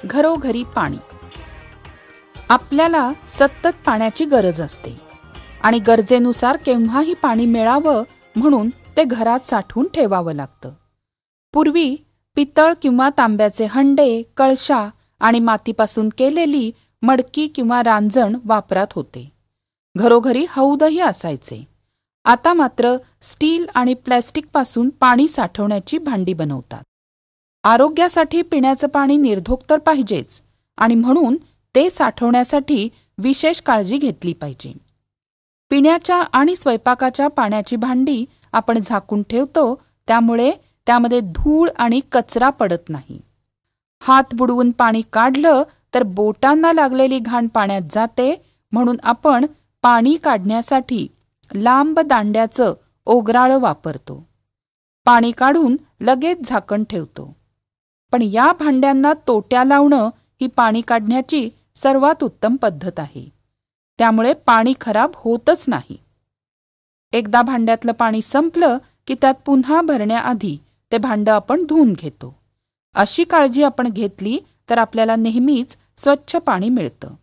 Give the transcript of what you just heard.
घरोघरी पाणी. आपल्याला सतत पाण्याची गरज असते आणि गरजेनुसार केव्हाही पाणी मिळावं म्हणून ते घरात साठवून ठेवावं लागतं. पूर्वी पितळ किंवा तांब्याचे हंडे, कळशा आणि मातीपासून केलेली मडकी किंवा रांजण वापरात होते. घरोघरी हौदही असायचे. आता मात्र स्टील आणि प्लॅस्टिकपासून पाणी साठवण्याची भांडी बनवतात. आरोग्यासाठी पिण्याचं पाणी निर्धोक तर पाहिजेच आणि म्हणून ते साठवण्यासाठी विशेष काळजी घेतली पाहिजे. पिण्याच्या आणि स्वयंपाकाच्या पाण्याची भांडी आपण झाकून ठेवतो, त्यामुळे त्यामध्ये धूळ आणि कचरा पडत नाही. हात बुडवून पाणी काढलं तर बोटांना लागलेली घाण पाण्यात जाते, म्हणून आपण पाणी काढण्यासाठी लांब दांड्याचं ओगराळं वापरतो. पाणी काढून लगेच झाकण ठेवतो. पण या भांड्यांना तोट्या लावणं ही पाणी काढण्याची सर्वात उत्तम पद्धत आहे. त्यामुळे पाणी खराब होतच नाही. एकदा भांड्यातलं पाणी संपलं की त्यात पुन्हा भरण्याआधी ते भांडं आपण धुवून घेतो. अशी काळजी आपण घेतली तर आपल्याला नेहमीच स्वच्छ पाणी मिळतं.